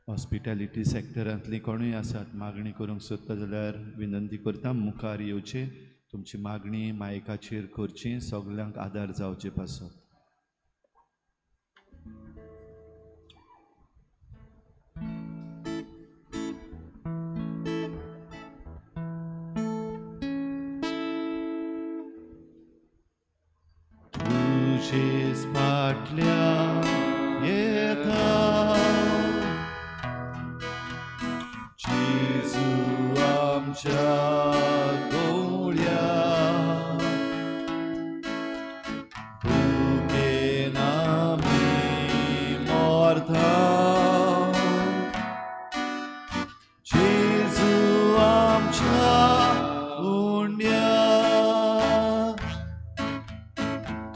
Hospitality सॅक्टरांतली कोणूय आसात मागणी करूंक सोदता जाल्यार विनंती करता मुखार येवचे, तुमची मागणी मायकाचेर करची, सगल्यांक आदार जावचे पासत. तुजेच फाटल्यान येता जेजू आमच्या गोळ्या भुकेन आमी मरता जेजू आमच्या उंड्या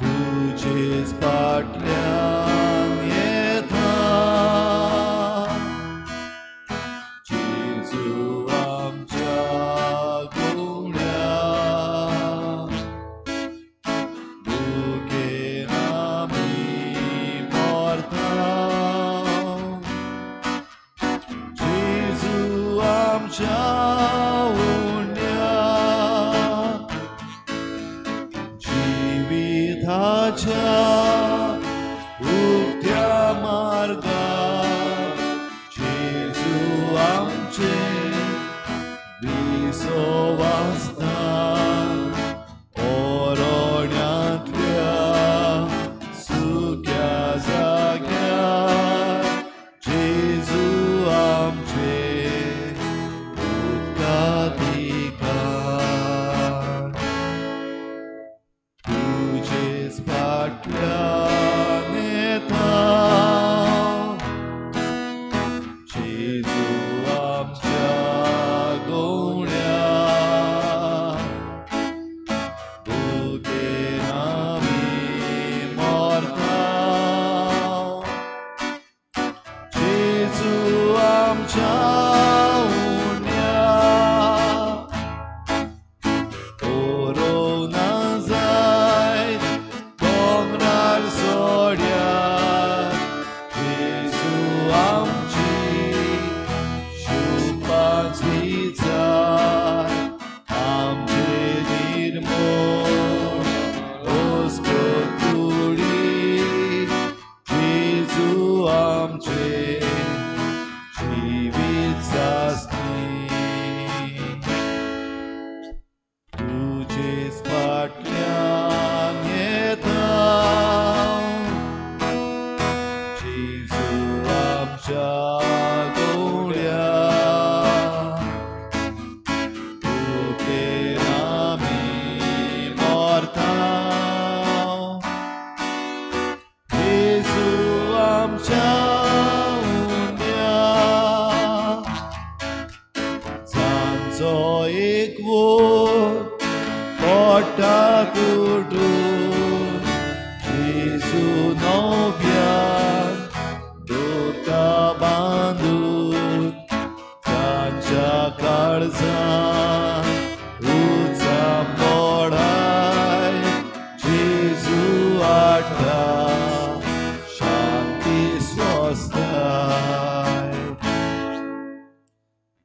तुजेच फाटल्यान येता जेजू आमच्या गोळ्या भुकेन आमी मरता जेजू आमच्या उंड्या जिविताच्या उक्त्या मार्गार जेजू आमचे विसवासस्थान ओरोड्यांतल्या सुक्या जाग्यार जेजू आमचे उदकाधिकार तुजेच फाटल्यान येता जेजू आमच्या गोळ्या भुकेन आमी मरता जेजू आमच्या उंड्या कोरोना जायत दोंगरार सोड्यार जेजू आमची शुपांच विचार आमचे निर्मोळ हुस्को तुडी जेजू आमचे जिवीत सासणी तुजेच फाटल्यान येता जेजू आमच्या गोळ्या भुकेन आमी मरता जेजू आमच्या उंड्या सांजो एक वोर पोटा तुडून जेजू नव्यान दोता बांदून तांच्या काळजान उचा मोडाय जेजू हाडटा शांती स्वस्थाय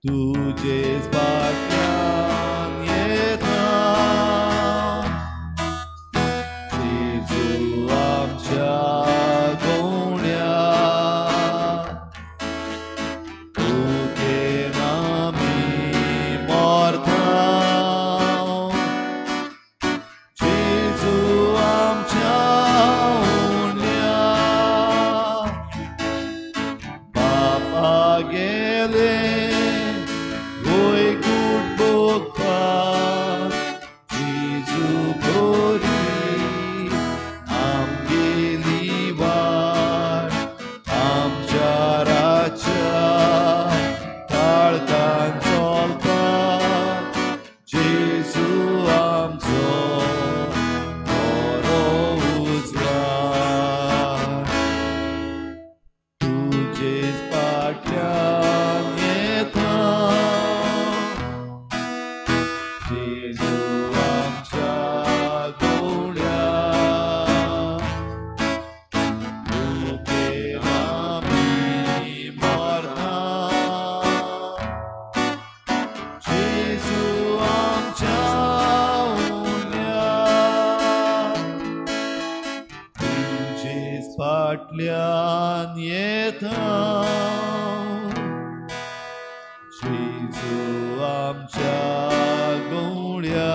तुजेच फाटल्यान येता जेजू आमच्या गोळ्या भुकेन आमी मरता जेजू आमच्या उंड्या बापा गेले वय कूट भोगपाक जेजू बरी आमगेली वाट आमच्या राच्या काळखान चलपाक जेजू आमचो बरो उजवाड तुजेच फाटल्यान येता जेजू आमच्या गोंड्या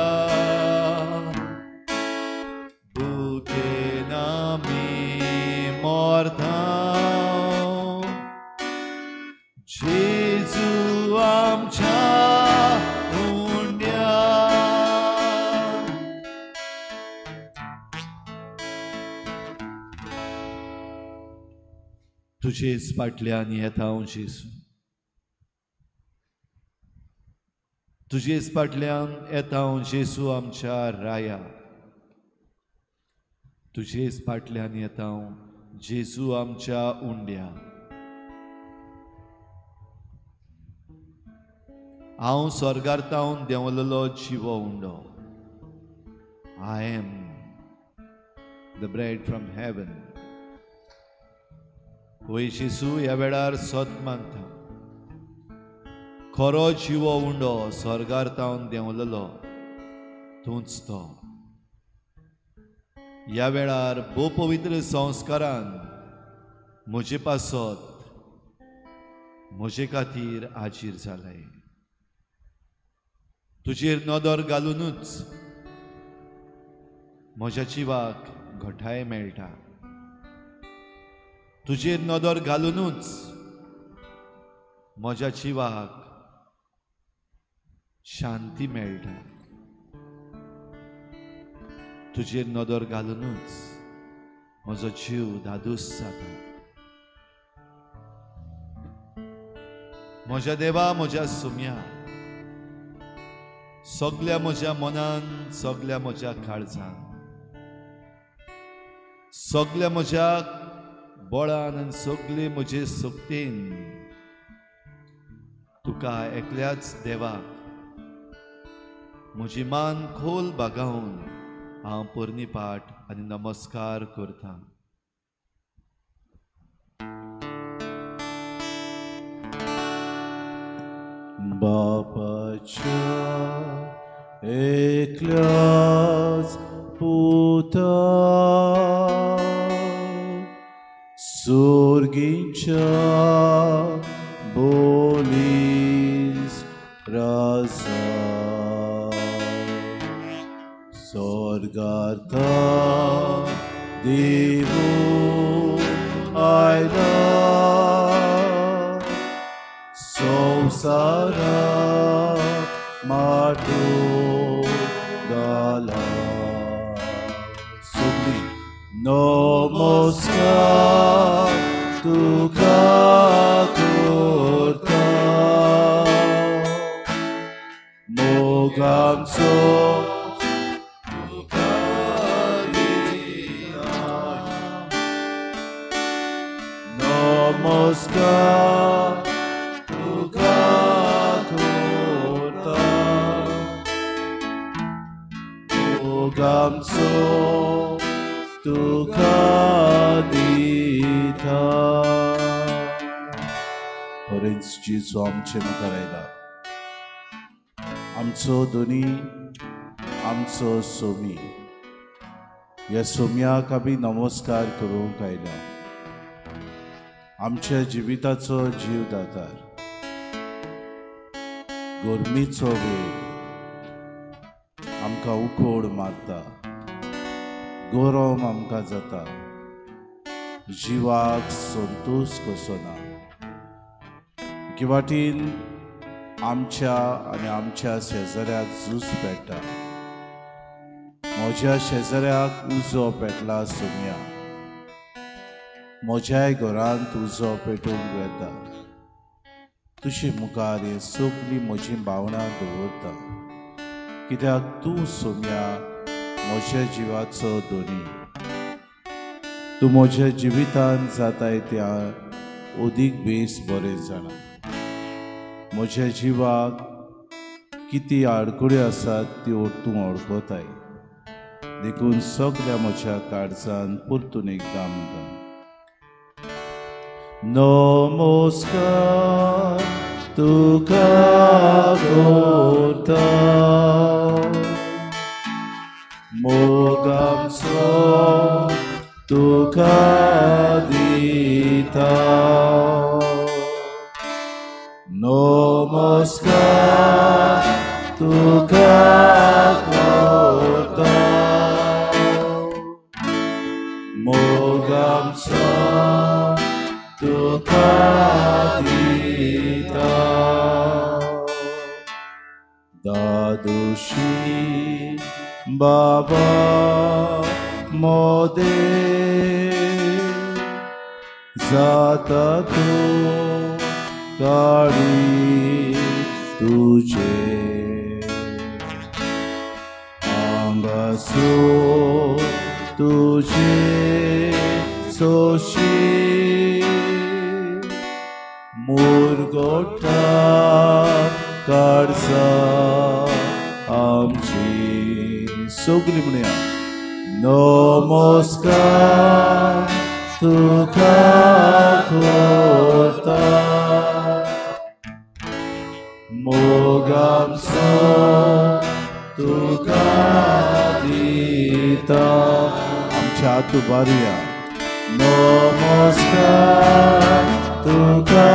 भुकेन आमी मोरता जेजू आमच्या गोंड्या तुजेच फाटल्यान येता हांव जेजू तुजेच फाटल्यान येता हांव जेजू आमच्या राया तुजेच फाटल्यान येता हांव जेजू आमच्या उंड्या हांव स्वर्गांतावन देंवलेलो जिवो undo I am the bread from heaven ओय जेजू ह्या वेळार सत मानता खरो जिवो उंडो स्वर्गांतावन देंवलेलो तूंच तो ह्या वेळार भोव पवित्र संस्कारान म्हजे पासत म्हजे खातीर हाजीर जाले तुजेर नदर घालूनच म्हज्या जिवाक घटाय मेळटा तुजेर नदर घालूनच म्हज्या जिवाक शांती मेळटा तुजेर नदर घालूनच म्हजो जीव दादूस जाता म्हज्या देवा म्हज्या सुम्या सगळ्या म्हज्या मनान सगळ्या म्हज्या काळजान सगळ्या म्हज्या बळान आनी सगळे म्हजे सक्तीन तुका एकल्याच देवाक म्हजी मान खोल बागावन हांव पोरनीपाट आनी नमस्कार करता बापाच्या एकल्याच पुता सुर्गीच्या बोलीस राजा स्वर्गार्था देवो आयला संसारात माटो घाला सगळी नमस्कार तुका करता मोग आमचो नमस्कार तुका करता मोग आमचो तुका दिता खरेंच जेजू आमचे मुखार आयला आमचो दोनी आमचो सोमी ह्या सोम्याक आमी नमस्कार करूंक आयला आमच्या जिविताचो जीव दातार गर्मीचो वेळ आमकां उकोड मारता गरम आमकां जाता जिवाक संतोष कसो ना एके वाटेन आमच्या आनी आमच्या शेजाऱ्याक झूज पेट्टा म्हज्या शेजाऱ्याक उजो पेटला सोम्या म्हज्याय घरांत उजो पेटोवंक येता तुजे मुखार हे सगळीं म्हजी भावना दवरता कित्याक तूं सोम्या म्हज्या जिवाचो दोनी तूं म्हज्या जिवितांत जाताय त्या ओदीक बेस बरें जाणा म्हज्या जिवाक किती आडकुड्यो आसात त्यो तूं वळखताय देखून सगळ्या म्हज्या काळजान परतून एकदां म्हणटा नमस्कार तुका करता मोग आमचो तुका दिता दिता नमस्कार तुका करता मोग आमचो तुका दिता दादोशी बाबा मोदे जाता तू काळी तुझे आंगासो तुझे सोशी मुरगोटा काळजा आमची सगळी म्हणया नमस्कार तुका करता मोग आमचो तुका दिता आमच्या हात उबारुया नमस्कार तुका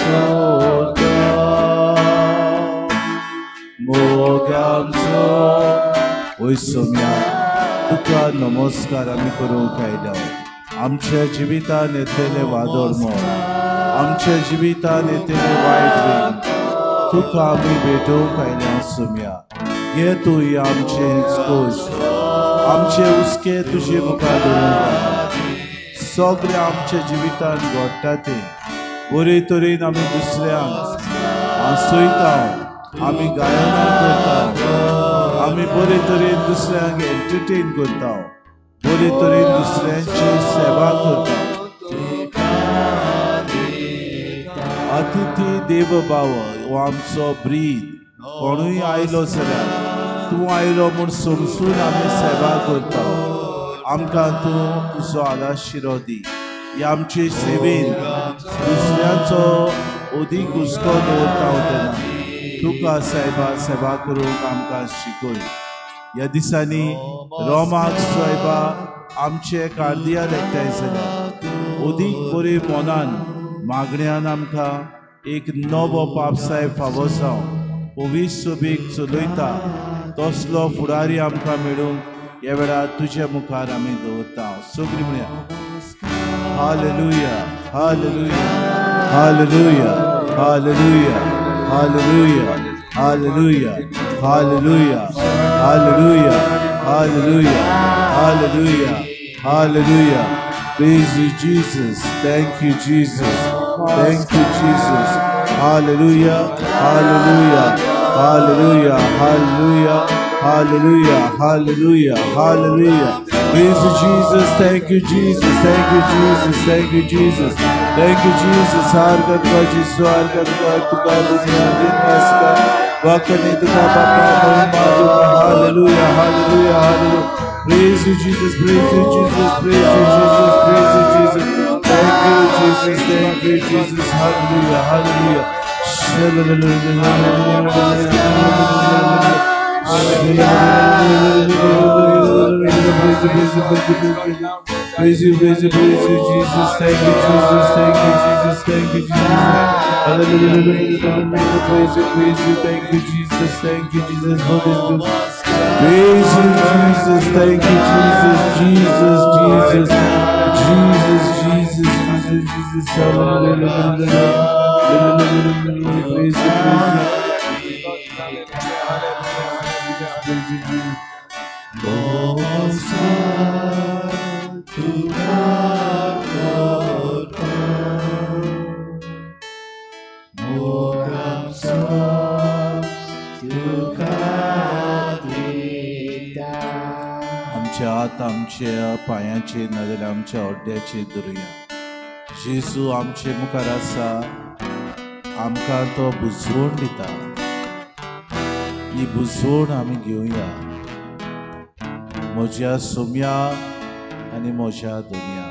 करता मोग आमचो ओय सोम्या तुका नमस्कार आमी करूंक आयल्या आमच्या जिवितान येतलेले वादळ आमच्या जिवितान येतलेले वायट वेळ तुका आमी भेटोवंक आयल्या सोम्या घे तूं आमचे कोस आमचे उस्के तुजे मुखार दवरूंक सगळे आमच्या जिवितान घडटा ते बरे तरेन आमी दुसऱ्यांक हांसयता आमी गायनां करता आमी बरे तरेन दुसऱ्यांक एंटरटेन करता बरे तरेन दुसऱ्यांची सेवा करता अतिथी देव भाव हो आमचो ब्रीद कोणूय आयलो जाल्यार तूं आयलो म्हूण समजून आमी सेवा करता आमकां तूं तुजो आलाशिरो दी ह्या आमचे सेवेन दुसऱ्यांचो अदीक हुस्को दवरता तेन्ना तुका सायबा सेवा करूंक आमकां शिकय ह्या दिसांनी रोमाक सायबा आमचे कार्दियाल एकठांय जाल्यार अदीक बरे मनान मागण्यान आमकां एक नवो पापसाय फावो जावं पवीस सभेक चलयता तसलो फुडारी आमकां मेळूंक ह्या वेळार तुज्या मुखार आमी दवरता सगळीं म्हणया hallelujah hallelujah hallelujah hallelujah hallelujah hallelujah hallelujah hallelujah hallelujah hallelujah hallelujah Praise you, Jesus. Thank you, Jesus. Thank you, Jesus. Hallelujah. Hallelujah. Hallelujah. Hallelujah. Hallelujah. Hallelujah. Hallelujah. Praise you, Jesus. Thank you, Jesus. Thank you, Jesus. Thank you, Jesus. Thank you, Jesus. Hargat ka Jisu, hargat ka tuka dunia din aska. Wakani tuka bapa mahima tuka. Hallelujah. Hallelujah. Hallelujah. Praise you, Jesus. Praise you, Jesus. Praise you, Jesus. Praise you, Jesus. Thank you, Jesus. Thank you, Jesus. Hallelujah. Hallelujah. Praise you, praise you, praise you, Jesus. Thank you, Jesus. Thank you, Jesus. Thank you, Jesus. Hallelujah. Praise you, praise you. Thank you, Jesus. Thank you, Jesus. For this good. Praise you, Jesus. Thank you, Jesus. Jesus, Jesus. Jesus, Jesus, Jesus, Jesus. Hallelujah. Praise you, praise you. Praise you, Jesus. आमच्या हात आमच्या पांयाचे नाजाल्यार आमच्या ओड्याचे धरुया जेजू आमचे मुखार आसा आमकां तो बुजवण दिता ही बुजवण आमी घेवया म्हज्या सोम्या आनी म्हज्या दोनया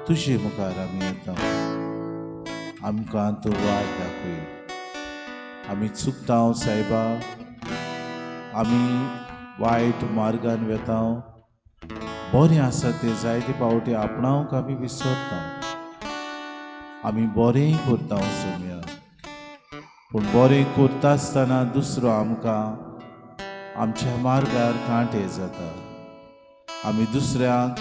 तुजे मुखार आमी येता आमकां तूं वाट दाखय आमी चुकता सायबा आमी वायट मार्गान वेता बरें आसा ते जायते पावटी आपणावंक आमी विसरता आमी बरें करता सोम्या, पूण बरें करता आसतना दुसरो आमकां आमच्या मार्गार कांटे जाता. आमी दुसऱ्यांक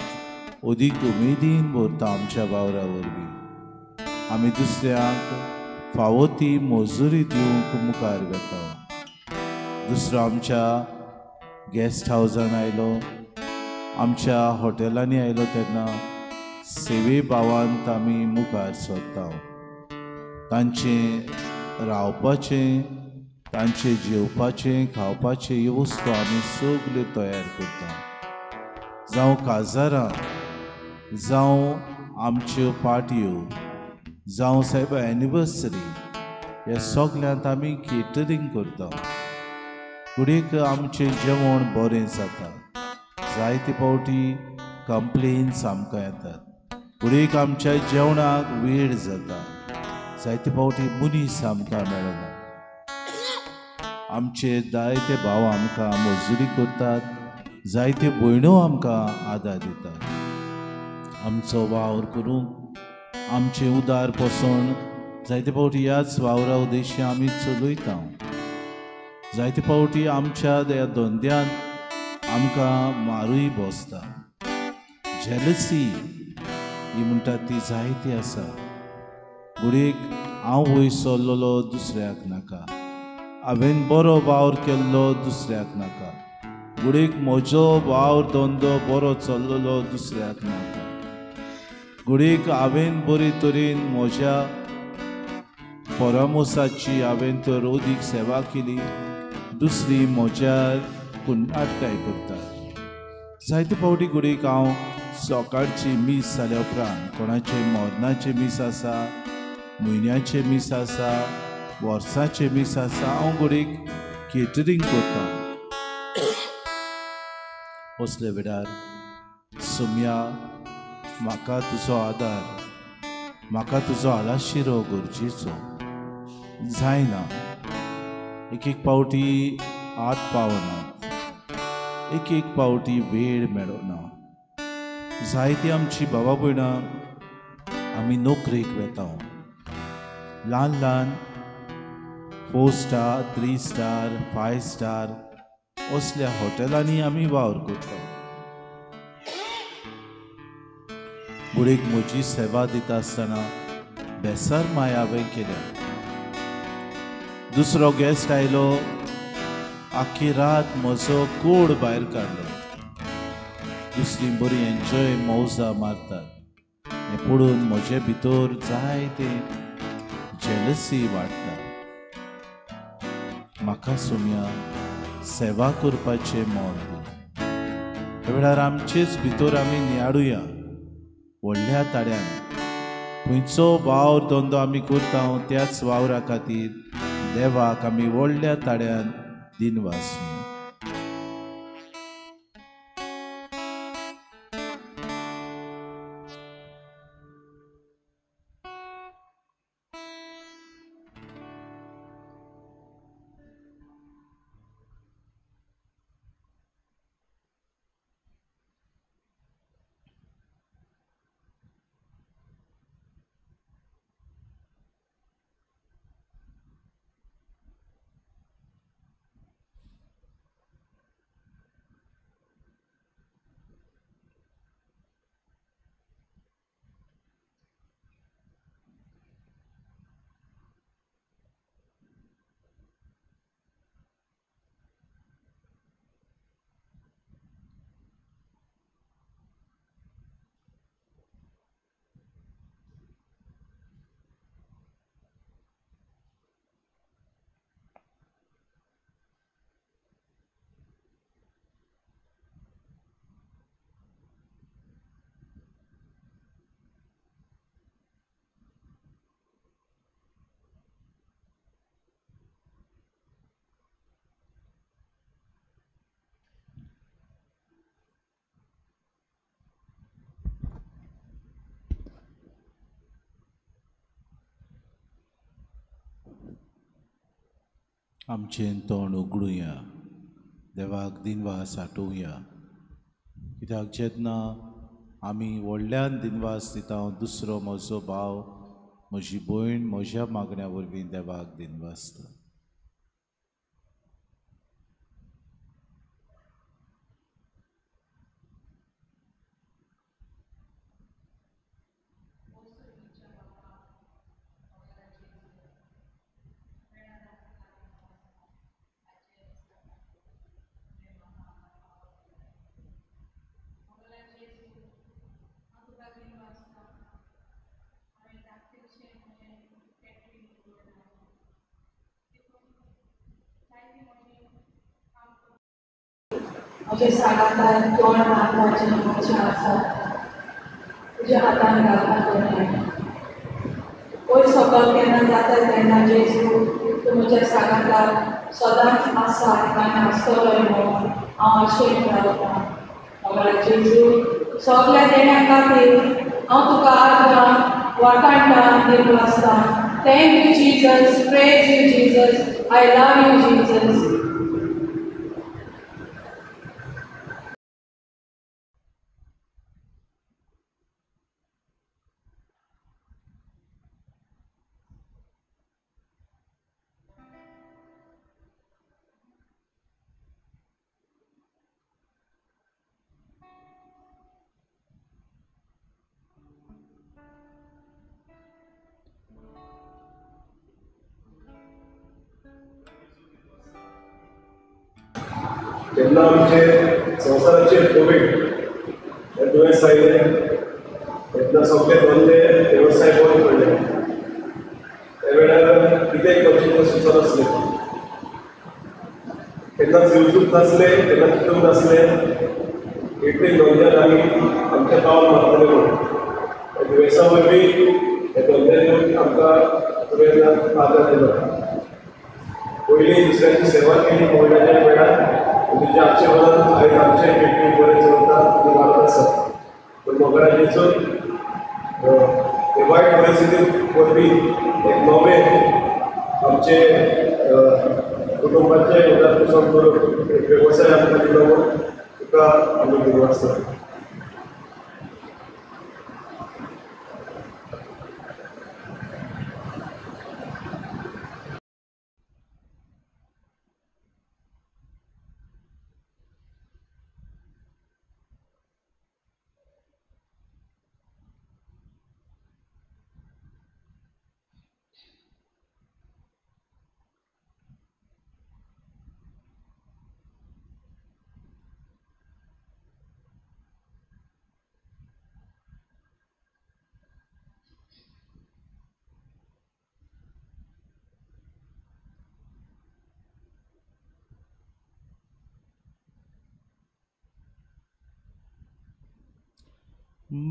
अदीक उमेदीन भरता आमच्या वावरा वरवीं. आमी दुसऱ्यांक फावो ती मजुरी दिवंक मुखार वेता. दुसरो आमच्या गेस्ट हावजान आयलो, आमच्या हॉटेलांनी आयलो तेन्ना सेवे भावांत आमी मुखार सोदता. तांचें रावपाचें, तांचें जेवपाचें खावपाचें ह्यो वस्तू आमी सगल्यो तयार करता. जावं काजारां, जावं आमच्यो पार्ट्यो, जावं सायब एनिवर्सरी, ह्या सगल्यांत आमी केटरिंग करता. फुडें आमचें जेवण बरें जाता. जायते फावटी कंप्लेन्स आमकां येतात. फुडें आमच्या जेवणाक वेळ जाता. जायते फावटी मनीस आमकां मेळना. आमचे जायते भाव आमकां मजुरी करतात. जायत्यो भयणो आमकां आदार दितात. आमचो वावर करूंक आमचें उदार पसण जायते फावटी ह्याच वावरा उद्देशी आमी चलयता. जायते फावटी आमच्या ह्या धंद्यांत आमकां मारूय बसता. जेलसी ही म्हणटात ती जायती आसा. फुडें हांव वयर सरलोलो दुसऱ्याक नाका, हांवें बरो वावर केल्लो दुसऱ्याक नाका. फुडें म्हजो वावर धंदो बरो चल्लोलो दुसऱ्याक नाका. फुडें हांवें बरे तरेन म्हज्या परामोसाची हांवें तर अदीक सेवा केली, दुसरी म्हज्या कुण्णाटकाय करता. जायते फावटी फुडें हांव सकाळची मीस जाल्या उपरांत कोणाचे मरणाचे मीस आसा, म्हयन्याचे मीस आसा, वर्साचे मीस आसा, हांव फुडें केटरिंग करता. असले वेळार सोम्या, म्हाका तुजो आदार, म्हाका तुजो आलाशिरो गरजेचो. जायना, एक फावटी हात पावनात, एक फावटी वेळ मेळना. जायती आमची भावा भयणां आमी नोकरेक वेता. ल्हान ल्हान 4 स्टार, 3 स्टार, 5 स्टार असल्या हॉटेलांनी आमी वावर करता. फुडें म्हजी सेवा दिता आसतना बेसार माय हांवें केल्या. दुसरो गेस्ट आयलो, आख्खी रात म्हजो कोड भायर काडलो. दुसरी बरी एन्जॉय मौजा मारतात. हें पळोवन म्हजे भितर जायते जेलसी वाडटा. म्हाका सोम्या सेवा करपाचें मोल दी. ह्या वेळार आमचेच भितर आमी नियाडुया व्हडल्या ताड्यान. खंयचो वावर धंदो आमी करता त्याच वावरा खातीर देवाक आमी व्हडल्या ताड्यान दिनवास. आमचें तोंड उगडुया, देवाक दिनवास आठोवया. कित्याक जेन्ना आमी व्हडल्यान दिनवास दिता, दुसरो म्हजो भाव म्हजी भयण म्हज्या मागण्या वरवीं देवाक दिनवासता. म्हजे सांगातार तोंड नाकाचे मोचे आसात तुज्या हातान घालता करणे पयर सकल केन्ना जाता तेन्ना जेजू तूं म्हज्या सांगातार सदांच आसा आनी आसतलोय म्हणून हांव आशेन रावतां. म्हगेलो जेजू सगल्या देण्या खातीर हांव तुका आर्गां वाटाणटां दिनवासतां. Thank you Jesus, praise you Jesus, I love you Jesus. जेन्ना आमचे संवसाराचेर कोवीड हें दुयेंस आयलें तेन्ना सगळे धंदे वेवसाय बंद पडले. त्या वेळार कितेंय करचें सुचत नासलें. केन्नाच येवजूच नासले, केन्ना चिंतूंक नासलें एक धंद्यात आमी आमचें पावल मारतले म्हणून. दुयेंसा वरवीं हे धंदे दिवन आमकां तुवें आदार दिलो. पयलीं दुसऱ्याची सेवा केली कोविडाच्या वेळार तुज्या आशिर्वादान आयज आमचें पेटी बरें चलता, तुजें वाडत आसा. पूण मोगराचेर हे वायट परिस्थितींत वरवीं एक नवें आमचे कुटुंबाचें उदारपण करून एक वेवसाय आमकां दिलो म्हणून तुका आमी दिनवासता.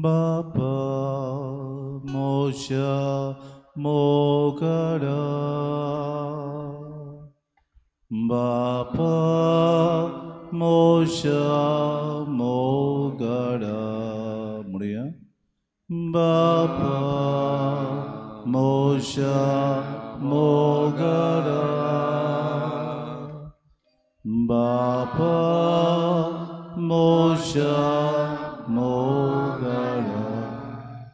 बापा मोशा मोगरा, बापा मोशा मोगरा म्हणूया. बापा मोशा मोगरा, बापा मोशा मोगरा.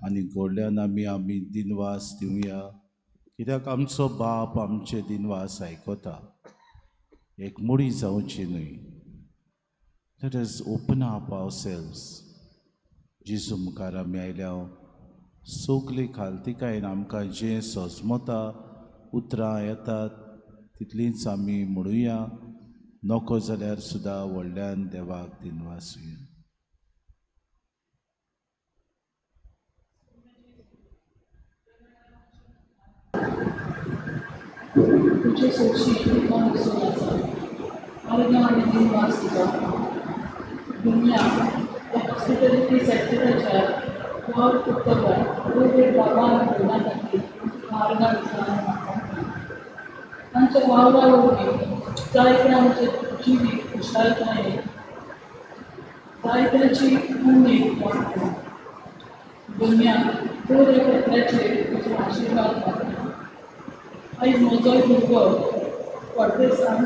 आनी घोडल्यान आमी दिनवास दिवया, कित्याक आमचो बाप आमचे दिनवास आयकता. एक मुडी जावची न्हय. Let us open up ourselves. जेजू मुखार आमी आयल्या सगली खालतिकायेन आमकां जें सजमता उतरां येतात तितलींच आमी म्हणुया. नको जाल्यार सुद्दां व्हडल्यान देवाक दिनवासुया. तुझे सोशी कोण दिसून आसा आर्गां आनी दिनवास तुका. दुनिया हॉस्पिटॅलिटी सॅक्टराच्या वर पुस्तकां कोवीड बाबान भुरग्यां खातीर आर्गां दिसान म्हाका तांच्या वावरा वरवीं जायते आमचे जिवीत खुशालकायेन जायत्याची उमेद वाडटा. दुनिया बरे कपड्याचेर तुजो आशिर्वाद वाडटा. आयज म्हजोय भुरगो परदेसान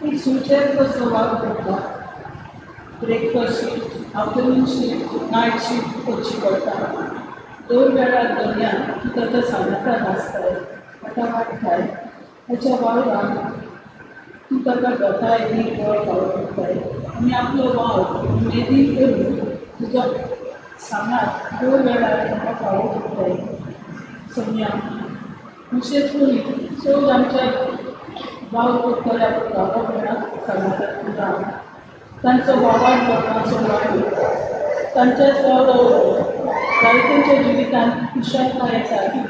एक सुचेर कसो वाग करता. Breakfast shift, afternoon shift, night shift करची पडटा. दोन वेळा दर्यान तूं ताच्या सामर्थ्यांत आसताय ताका वाडटाय ताच्या वावराक तूं ताका दोताय नीट वळ पावताय आनी आपलो वाव उमेदीन करून तुजो सामार दोन वेळा ताका फावो करताय सोम्या अशेंच करून चड आमच्या वाव करतल्या गांवा घराक समाधान उरता तांचो वावाड लोकांचो वाड तांच्याच वावरावर जायत्यांच्या जिवितांत खुशालकाय येता ती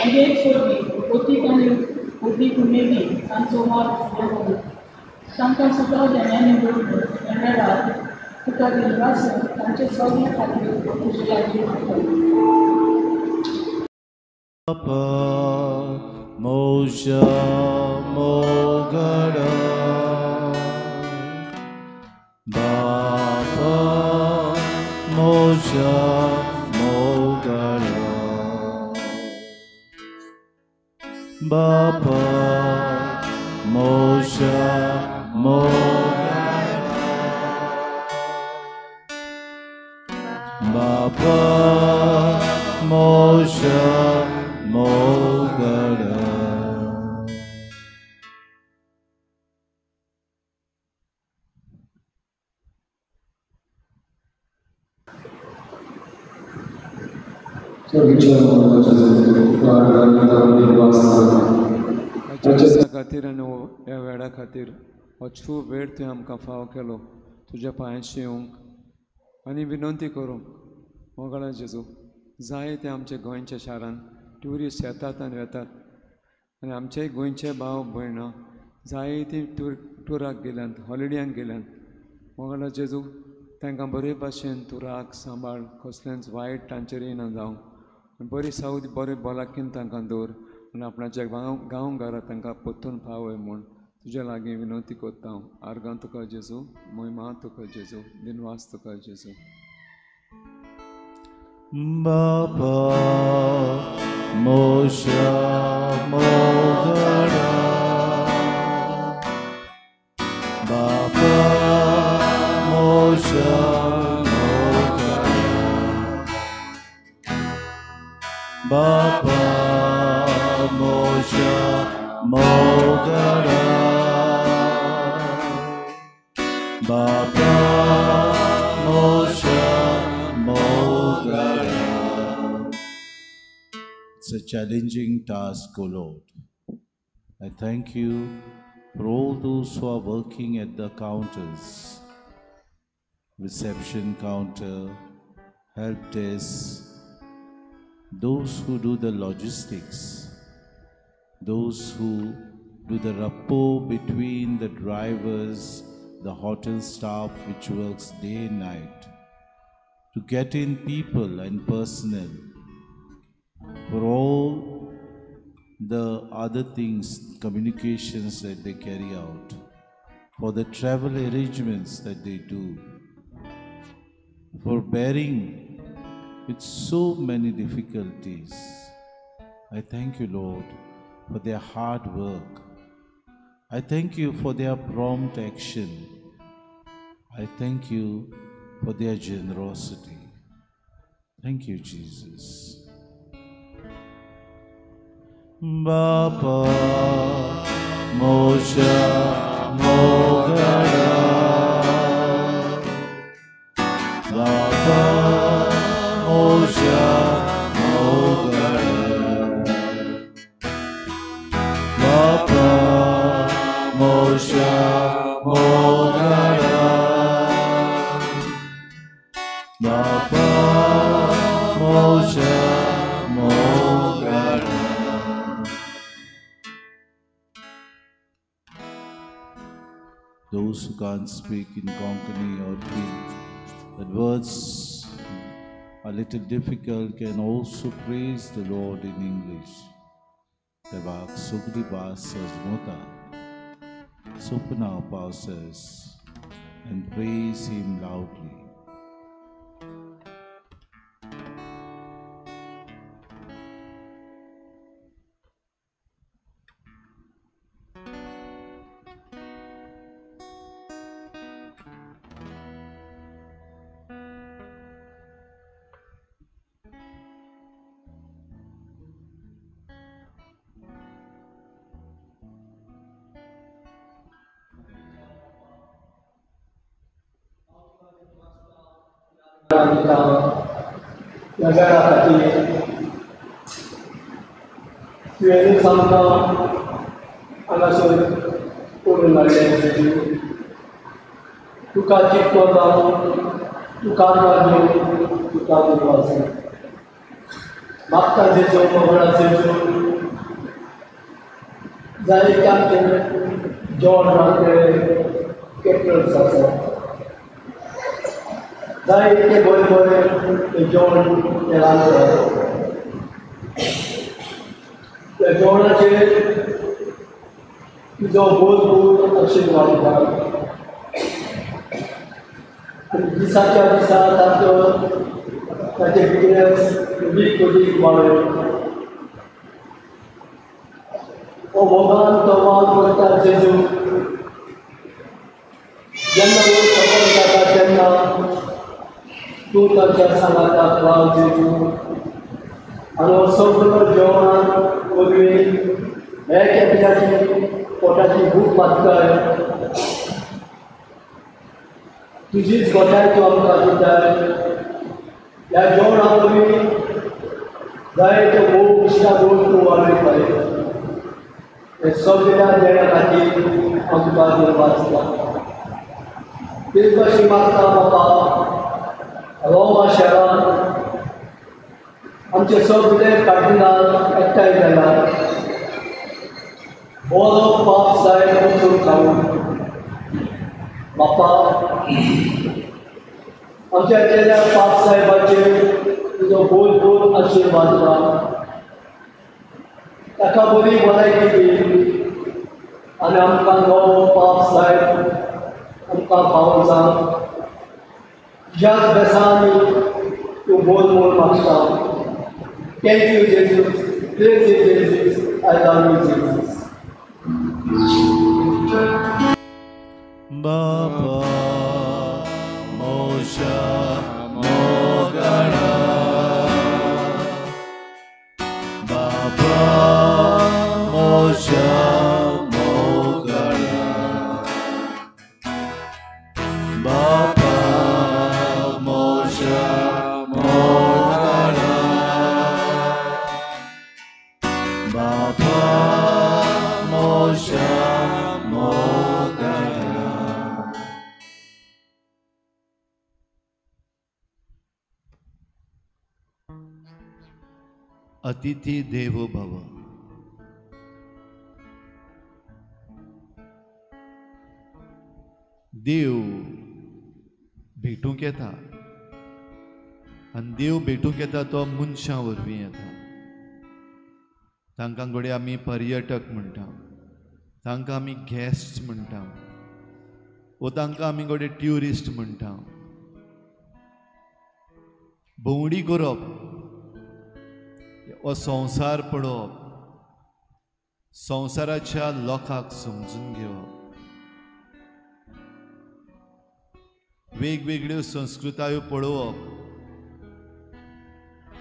आनी एक सोबी ओतीक आनी ओतीक उमेदी तांचो वाव फुडें व्हरून तांकां सुद्दां देण्यानी दवरून ह्या वेळार तुका दिनवासून तांचे सगळे खातीर तुजे लागीं मागता Papa Moshe Mogara Baba Moshe Mogara Baba Moshe Mogara Baba Moshe Mogara. खातीर आनी ह्या वेळा खातीर हो खूब वेळ तुवें आमकां फाव केलो तुज्या पांयाची येवंक आनी विनंती करूंक मोगळा जेजू जायते आमचे गोंयच्या शारांत ट्युरिस्ट येतात आनी वेतात आनी आमचे गोंयचे भाव भयणां जायतीं टुराक गेल्यात हॉलिडेयांक गेल्यात मोगळा जेजू तांकां बरे भाशेन तूं राख सांबाळ कसलेंच वायट तांचेर येना जावं आनी बरी सावदी बरें भलायकेन तांकां दवर आनी आपणाच्या गांव घरा तांकां परतून पावय म्हूण तुज्या लागीं विनंती करता हांव आर्गां तुका जेजू महिमा तुका जेजू दिनवास तुका जेजू Baba Moshe Mogara Baba Moshe Mogara Baba Moshe Mogara Baba Moshe Mogara. It's a challenging task, O Lord. I thank you for all those who are working at the counters, reception counter, help desk, those who do the logistics, those who do the rapport between the drivers, the hotel staff which works day and night, to get in people and personnel, for all the other things, communications that they carry out, for the travel arrangements that they do, for bearing with so many difficulties. I thank you, Lord, for their hard work. I thank you for their prompt action. I thank you for their generosity. Thank you, Jesus. Baba Moshe Mogara Baba Moshe Mogara Baba Moshe Mogara Baba Moshe Mogara. Those who can't speak in Konkani or feel that words are little difficult can also praise the Lord in English. Tevak Sugri Basas Mota. So open our pauses and praise Him loudly. दिता ह्या वेळा खातीर तुवें आमकां हांगासर करून हाडलें तुका चिंतलो जावन तुका घेवन तुका दिवपाक मागता जेजो मंगळा जेजो जायते आमचे जेवण रांदले केटरर्स आसात जायते बरें बरें जेवण ते रांदतात त्या जेवणाचेर तुजो भरपूर आशिर्वाद दिता दिसाच्या दिसा ताचे बिजनेस अदीक अदीक वाडय हो मोगान तो वाद करता जेजू जेन्ना वयर सकयल जाता तेन्ना तूं ताच्या सांगाताक राव जेजू आनी हो सगळो जेवणाक वगळी हे केपेल्याची पोटाची भूक मागताय तुजीच गोठाय तूं आमकां दिताय ह्या जेवणा वरवीं जायत्यो मोग इश्टा दोन तूं वाडयताय हे सगळ्या देण्या खातीर आमकां देव वाचता तेच भाशेन मागता बाबा रोमा शहरांत आमचे सगळे कार्डिनल एकठांय जाल्यात बरो पाप जायत वचून खावून बापा आमच्या केल्या पाप साहेबाचेर तुजो बोल बोल आशिर्वाद राव ताका बरी भलायकी दी आनी आमकां नवो पाप साहेब आमकां पावूंक जाय ह्याच बेसांनी तूं बोल बोल मागता thank you Jesus praise you Jesus I love you Jesus Baba Moshe Mogara Baba Moshe Mogara Baba Moshe Mogara Baba Moshe अतिथि देवो भव. देव भेटूंक येता आनी देव भेटूंक येता तो मनशां वरवीं येता. तांकां घोडे आमी पर्यटक म्हणटा, तांकां आमी गेस्ट म्हणटा, वो तांकां आमी घोडे ट्युरिस्ट म्हणटा. भोंवडी करप, हो संवसार पळोवप, संवसाराच्या लोकांक समजून घेवप, वेगवेगळ्यो संस्कृतायो पळोवप,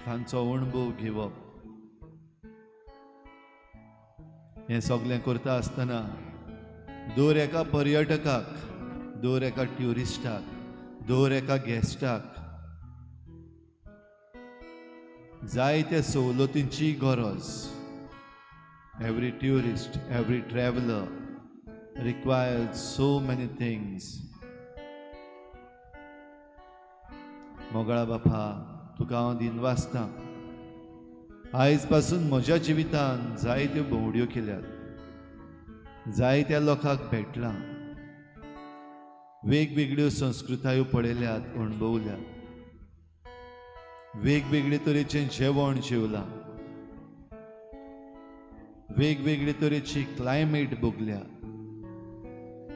तांचो अणभव घेवप. हें सगळें करता आसतना दर एका पर्यटकाक, दर एका ट्युरिस्टाक, दर एका गेस्टाक जायत्या सवलतींची गरज. Every tourist, every traveler requires so many things. मोगळा बापा, तुका हांव दिनवासतां. आयज पासून म्हज्या जिवितान जायत्यो भोंवड्यो केल्यात, जायत्या लोकांक भेटलां, वेगवेगळ्यो संस्कृतायो पळयल्यात, अणभवल्यात, वेगवेगळे तरेचें जेवण जेवलां, वेगवेगळे तरेची क्लायमेट भोगल्या.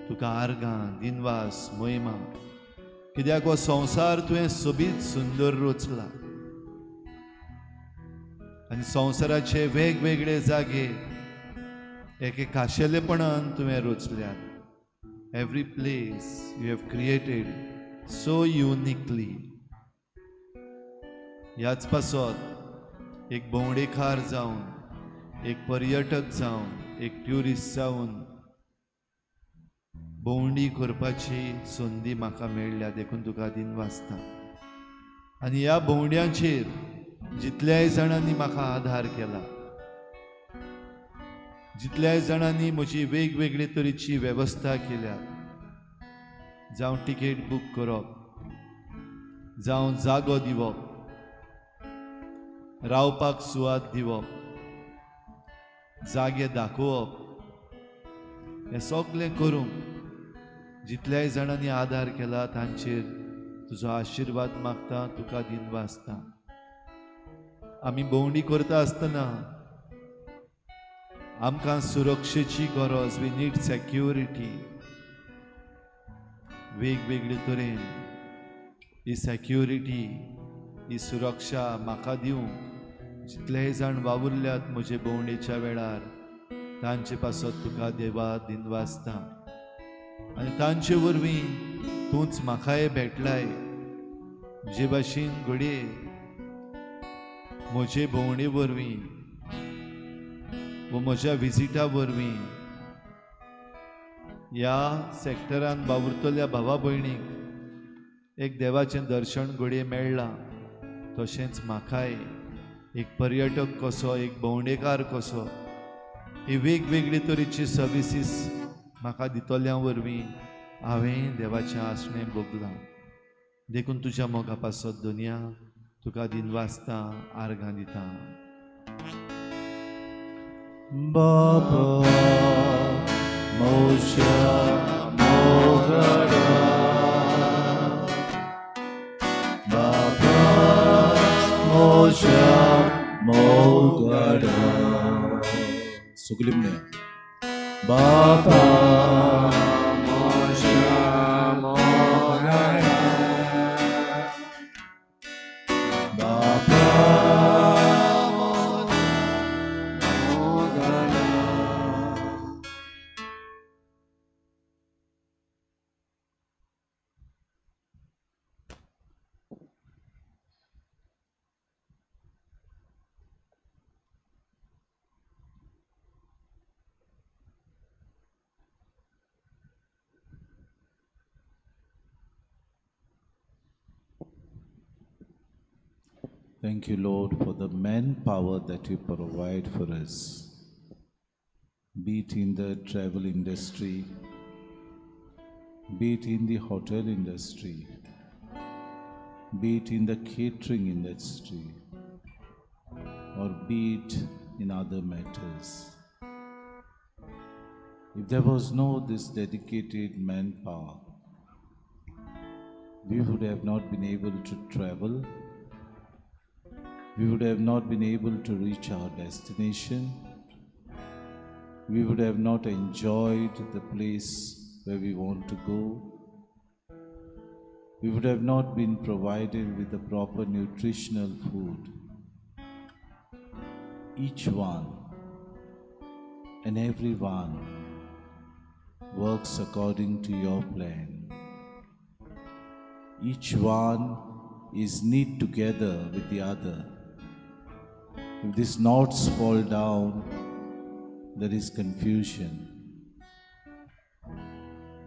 तुका आर्गां, दिनवास, महिमा, कित्याक हो संवसार तुवें सोबीत सुंदर रचला आनी संवसाराचे वेगवेगळे जागे एके खाशेलेपणान तुवें रचल्यात. Every place you have created so uniquely. ह्याच पासत एक भोंवडेकार जावन, एक पर्यटक जावन, एक ट्युरिस्ट जावन भोंवडी करपाची संदी म्हाका मेळ्ळ्या, देखून तुका दिनवासतां. आनी ह्या भोंवड्यांचेर जितल्याय जाणांनी म्हाका आधार केला, जितल्याय जाणांनी म्हजी वेगवेगळे तरेची वेवस्था केल्या, जावं तिकेट बूक करप, जावं जागो दिवप, रावपाक सुवात दिवप, जागे दाखोवप, हें सगळें करूंक जितल्याय जाणांनी आधार केला तांचेर तुजो आशिर्वाद मागता, तुका दिनवासता. आमी भोंवडी करता आसतना आमकां सुरक्षेची गरज, वी नीड सेक्युरिटी. वेगवेगळे तरेन ही सेक्युरिटी, ही सुरक्षा म्हाका दिवंक जितलेय जाण वावुरल्यात म्हजे भोंवडेच्या वेळार, तांचे पासत तुका देवा दिनवासता. आनी तांचे वरवीं तूंच म्हाकाय भेटलाय, जे भाशेन घडये म्हजे भोंवडे वरवीं व म्हज्या विजिटा वरवीं ह्या सॅक्टरान वावुरतल्या भावा भयणीक एक देवाचें दर्शन घडये मेळ्ळां. तशेंच म्हाकाय एक पर्यटक कसो, एक भोंवडेकार कसो, ही वेगवेगळे तरेची सर्विसीस म्हाका दितल्या वरवीं हांवें देवाचें आसणें भोगलां. देखून तुज्या मोगा पासत दुनिया तुका दिनवासता, आर्गां दिता. Baba Moshe Mogara, Baba Moshe Mogara. Suglimne Baba Moshe Mogara, Baba Thank you, Lord, for the manpower that you provide for us, be it in the travel industry, be it in the hotel industry, be it in the catering industry, or be it in other matters. If there was no this dedicated manpower, we would have not been able to travel. We would have not been able to reach our destination. We would have not enjoyed the place where we want to go. We would have not been provided with the proper nutritional food. Each one and every one works according to your plan. Each one is knit together with the other. If these knots fall down, there is confusion.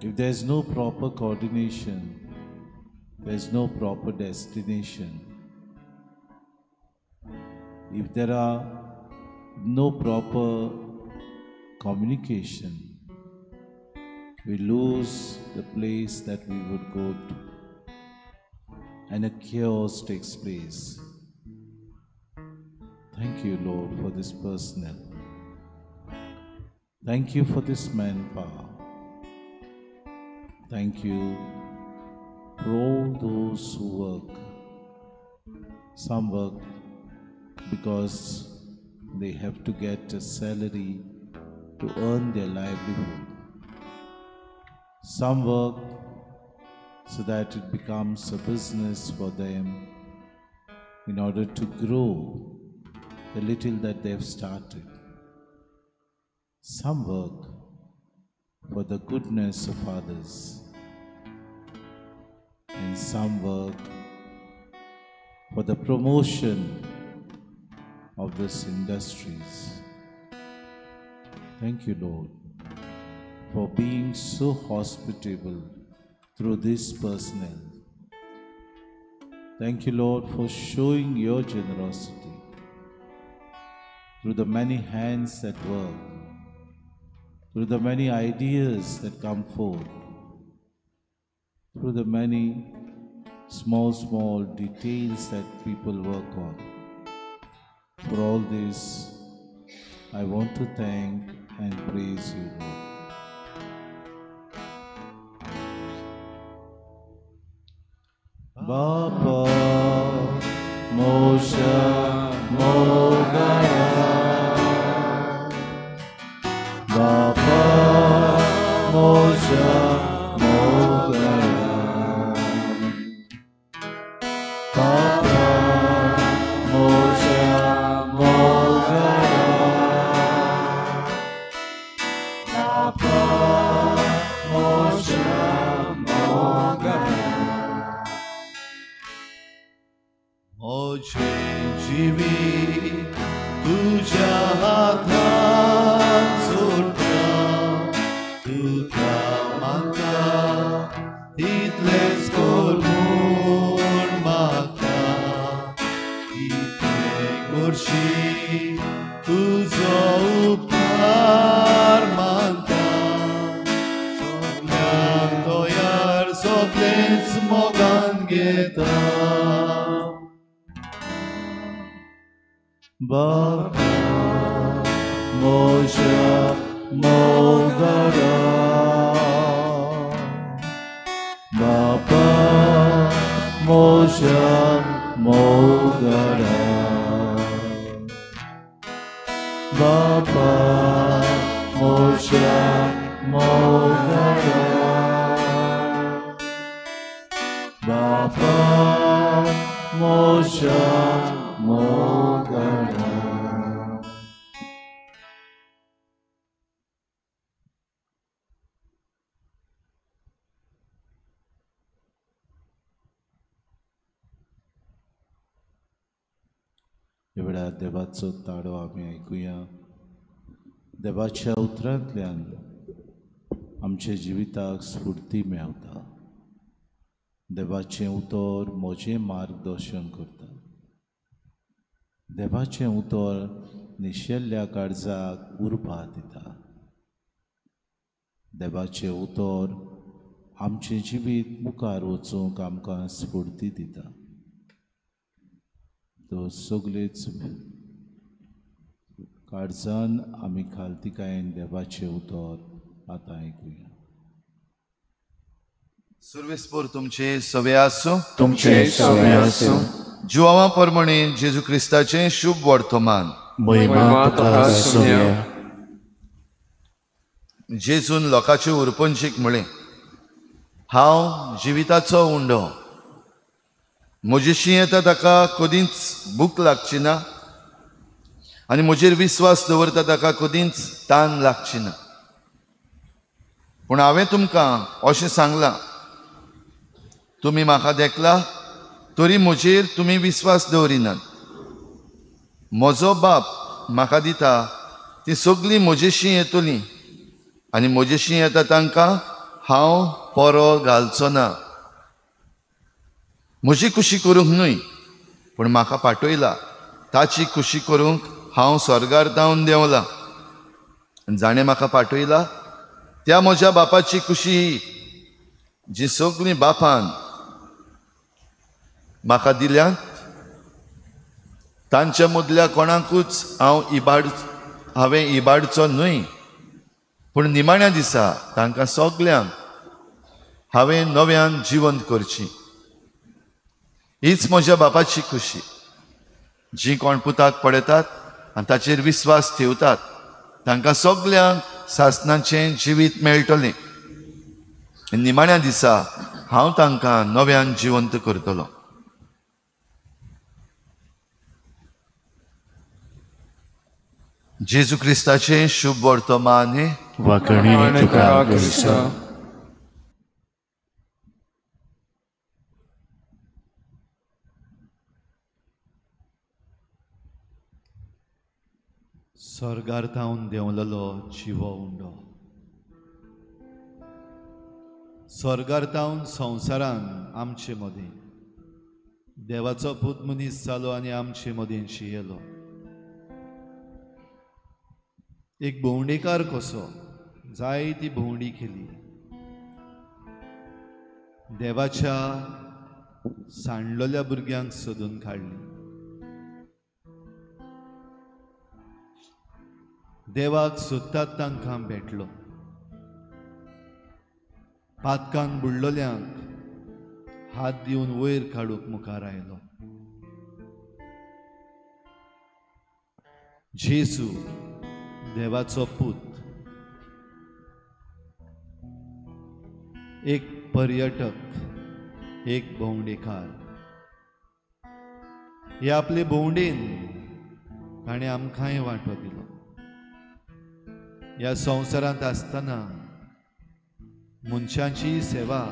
If there is no proper coordination, there is no proper destination. If there are no proper communication, we lose the place that we would go to, and a chaos takes place. Thank you, Lord, for this personnel. Thank you for this manpower. Thank you for all those who work. Some work because they have to get a salary to earn their livelihood. Some work so that it becomes a business for them in order to grow the little that they have started. Some work for the goodness of others, and some work for the promotion of these industries. Thank you, Lord, for being so hospitable through this personnel. Thank you, Lord, for showing your generosity through the many hands that work, through the many ideas that come forth, through the many small details that people work on. For all this, I want to thank and praise you, Lord. Baba Moshe Mogara, Baba Moshe Mogara, Baba Moshe Mogara, Baba Moshe Mogara. मोचे जीवित तुझ्या हातात सोडटा, तुका मागता तितलेच कर म्हूण मागता, इतले करशी तुजो उपकार मागता, सगळ्यांक दोयार सगळेंच मोगान घेता. Baba Moshe Mogara, Baba Moshe Mogara, Baba Moshe Mogara, Baba Moshe Mogara. ह्या वेळार देवाचो ताळो आमी आयकुया. देवाच्या उतरांतल्यान आमच्या जिविताक स्फूर्ती मेळटा. देवाचें उतर म्हजें मार्गदर्शन करता. देवाचें उतर निशेल्ल्या काळजाक उर्बा दिता. देवाचें उतर आमचें जिवीत मुखार वचूंक आमकां स्फूर्ती दिता. तो सगळेच काळजान आमी खालतिकायेन देवाचें उतर आतां आयकुया. सर्वेस्पोर तुमचे सवे आसूं. तुमचे सवे आसूं. जुवांवा परमणे जेजू क्रिस्ताचें शुभ वर्तमान. महिमा तुका आसूं. जेजून लोकांचे उरपंचीक म्हळें, हांव जिविताचो उंडो. म्हजेशी येता ताका कदींच भूक लागची ना, आनी म्हजेर विस्वास दवरता ताका कदींच तान लागची ना. पूण हांवें तुमकां अशें सांगलां, तुमी म्हाका देखला तरी म्हजेर तुमी विस्वास दवरिनात. म्हजो बाप म्हाका दिता ती सगळीं म्हजेशी येतलीं, आनी म्हजेशी येता तांकां हांव परो घालचो ना. म्हजी खुशी करूंक न्हय, पूण म्हाका पाठयला ताची खुशी करूंक हांव स्वर्गार धांवन देंवला. जाणें म्हाका पाठयला त्या म्हज्या बापाची खुशी ही, जी सगळीं बापान म्हाका दिल्यात तांच्या मदल्या कोणाकूच हांवें इबाडचो न्हय, पूण निमाण्या दिसा तांकां सगल्यांक हांवें नव्यान जिवंत करची. हीच म्हज्या बापाची खुशी. जी कोण पुताक पळयतात आनी ताचेर विस्वास ठेवतात तांकां सगल्यांक सासणाचें जिवीत मेळटलें. निमाण्या दिसा हांव तांकां नव्यान जिवंत करतलो. जेजू क्रिस्ताचें शुभ वर्तमान हे वखणी तुका क्रिस्ता. स्वर्गार धांवन देंवलेलो जिवो उंडो. स्वर्गार धांवन संवसारान आमचे मदीं देवाचो पूत मनीस जालो आनी आमचे मदींशी येलो. एक भोंवडेकार कसो जायती भोंवडी केली. देवाच्या सांडलेल्या भुरग्यांक सोदून काडली. देवाक सोदतात तांकां भेटलो. पातकान बुडलोल्यांक हात दिवन वयर काडूंक मुखार आयलो. जेसू देवाचो पूत एक पर्यटक, एक भोंवडेकार. हे आपले भोंवडेन ताणें आमकांय वांटो दिलो. ह्या संवसारांत आसतना मनशांची सेवा,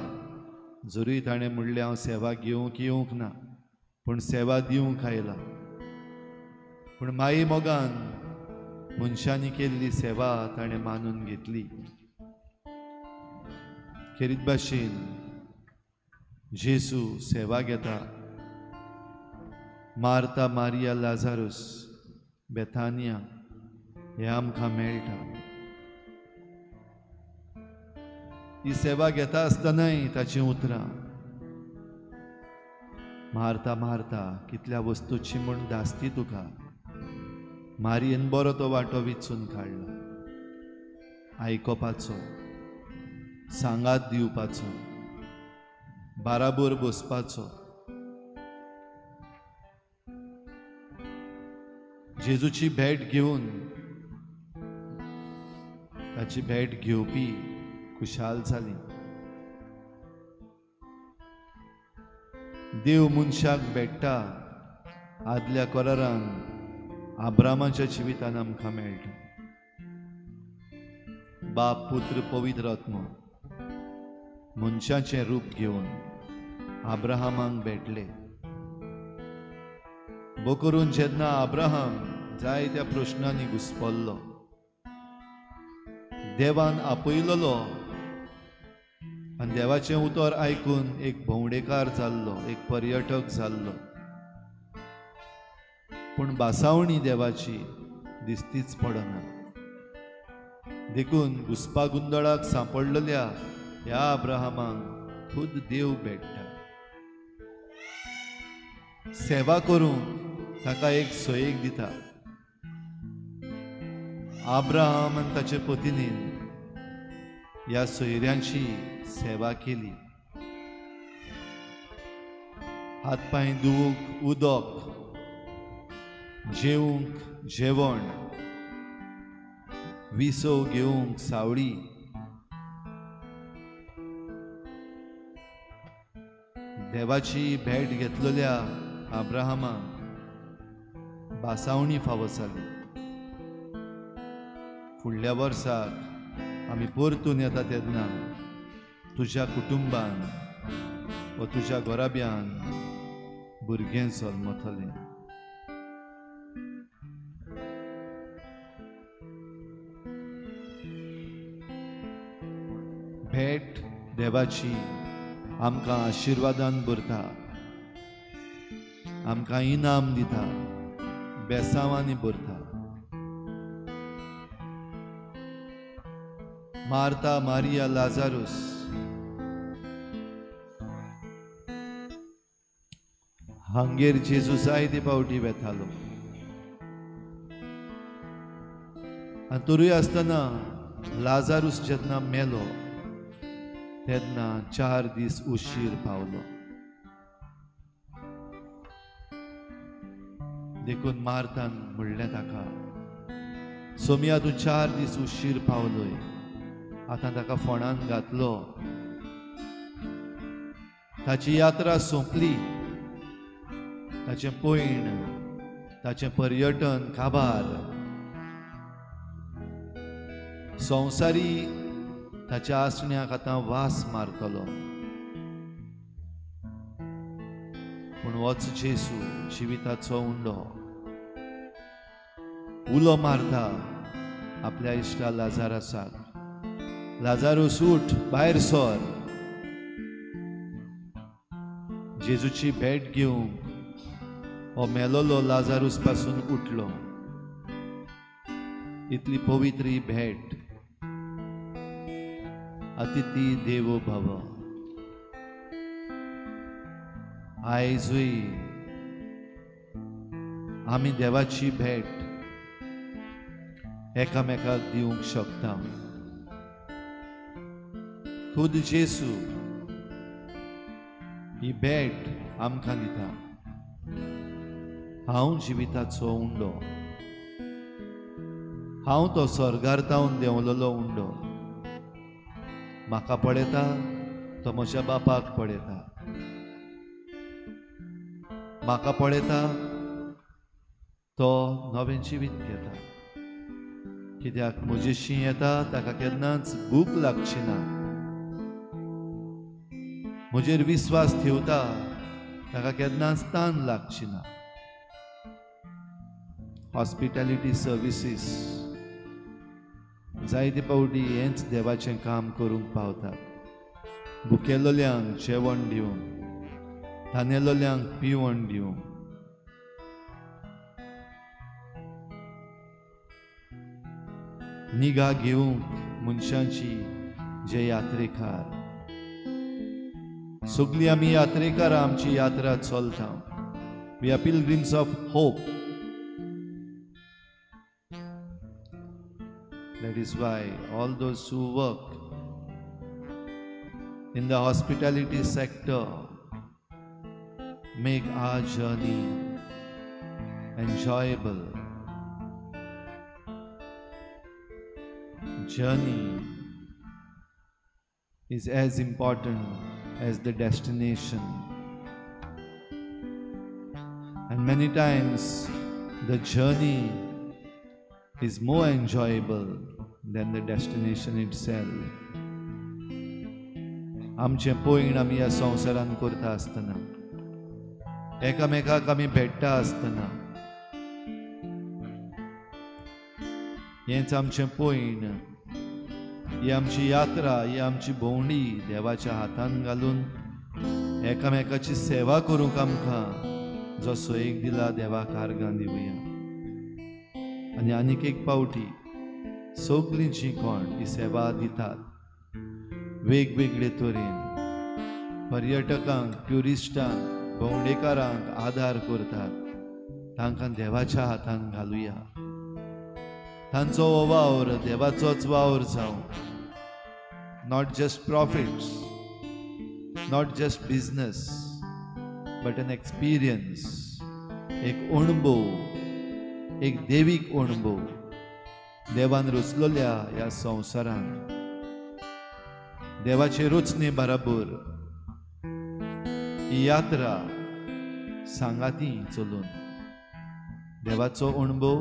जरूय ताणें म्हणलें हांव सेवा घेवंक येवंक ना, पूण सेवा दिवंक आयला. पूण माई मोगान मनशांनी केल्ली सेवा ताणें मानून घेतली. खेरीत भाशेन जेसू सेवा घेता. मार्ता, मारिया, लाजारूस, बेथानिया हे आमकां मेळटा. ही सेवा घेता आसतनाय ताची उतरां, मारता मारता कितल्या वस्तूची म्हूण धास्ती तुका. मारयेन बरो तो वांटो विचून काडला. आयकोपाचो, सांगात दिवपाचो, बाराबोर बसपाचो. जेजूची भेट घेवन ताची भेट घेवपी खुशाल जाली. देव मनशाक भेटता आदल्या करारान आब्रामाच्या जिवितान आमकां मेळटा. बाप, पुत्र, पवित्र आत्मा मनशाचें रूप घेवन आब्राहामाक भेटले. बो करून जेन्ना आब्राहाम जायत्या प्रश्नांनी घुस्पल्लो, देवान आपयलोलो आनी देवाचें उतर आयकून एक भोंवडेकार जाल्लो, एक पर्यटक जाल्लो. पूण बासावणी देवाची दिसतीच पडना. देखून घुस्पा गुंदळाक सांपडलेल्या ह्या अब्राहमाक खुद देव भेटता. सेवा करूंक ताका एक सोयेक दिता. अब्राहम आनी ताचे पत्नीन ह्या सोयऱ्यांची सेवा केली. हातपांय धुवूंक उदक, जेवूंक जेवण, विसो घेवंक सावळी. देवाची भेट घेतलेल्या अब्राहमाक बासावणी फावो जाली. फुडल्या वर्साक आमी परतून येता तेन्ना तुज्या कुटुंबान वा तुज्या गोराब्यान भुरगें जल्मतलें. भेट देवाची आमकां आशिर्वादान भरता, आमकां इनाम दिता, बेसांवांनी भरता. मार्ता, मारिया, लाजारूस हांगेर जेजू जायते फावटी वेतालो. आनी तरूय आसतना लाजारूस जेन्ना मेलो तेन्ना 4 दीस उशीर पावलो. देखून मार्तान म्हणलें ताका, सोमिया तूं 4 दीस उशीर पावलोय. आतां ताका फोंडान घातलो. ताची यात्रा सोंपली. ताचें पैण, ताचें पर्यटन काबार. संवसारी ताच्या आसण्याक आतां वास मारतलो. पूण होच जेसू जिविताचो उंडो उलो मारता आपल्या इश्टा लाजारासाक. लाजारूस उठ, भायर सर. जेजूची भेट घेवंक हो मेलोलो लाजारूस पासून उठलो. इतली पवित्र ही भेट. अतिथी देवो भव. आयजूय आमी देवाची भेट एकामेकाक दिवंक शकता. खुद जेसू ही भेट आमकां दिता. हांव जिविताचो उंडो. हांव तो स्वर्गार्थावन देंवलोलो उंडो. म्हाका पळयता तो म्हज्या बापाक पळयता. म्हाका पळयता तो नवें जिवीत घेता. कित्याक म्हजेशी येता ताका केन्नाच भूक लागची ना. म्हजेर विस्वास ठेवता ताका केन्नाच ताण लागची ना. हॉस्पिटॅलिटी सर्विसीस जायते फावटी हेंच देवाचें काम करूंक पावतात. भुकेलोल्यांक जेवण दिवंक, थानेलोल्यांक पिवण दिवंक. निगा घेवंक मनशांची जे यात्रेकार. सगळीं आमी यात्रेकार आमची यात्रा चलता. We are pilgrims of hope. That is why all those who work in the hospitality sector make our journey enjoyable. Journey is as important as the destination. And many times the journey is more enjoyable than the destination itself. आमचे पयण आमी ह्या संवसारान करता आसतना, एकामेकाक आमी भेटता आसतना, हेंच आमचें पयण. ही आमची यात्रा, ही आमची भोंवडी देवाच्या हातान घालून एकामेकाची सेवा करूंक आमकां जसो एक दिला देवाक आर्गां दिवया. आनी आनीक एक पावटी सगळीं जीं कोण ही सेवा दितात वेगवेगळे तरेन पर्यटकांक, ट्युरिस्टांक, भोंवडेकारांक आदार करतात, तांकां देवाच्या हातान घालुया. तांचो हो वावर देवाचोच वावर जावं. Not just profits, not just business, but an experience, एक अणभव, एक देवीक अणभव देवान रचलोल्या ह्या संवसारान. देवाचे रचने बराबर ही यात्रा सांगाती चलून देवाचो अणभव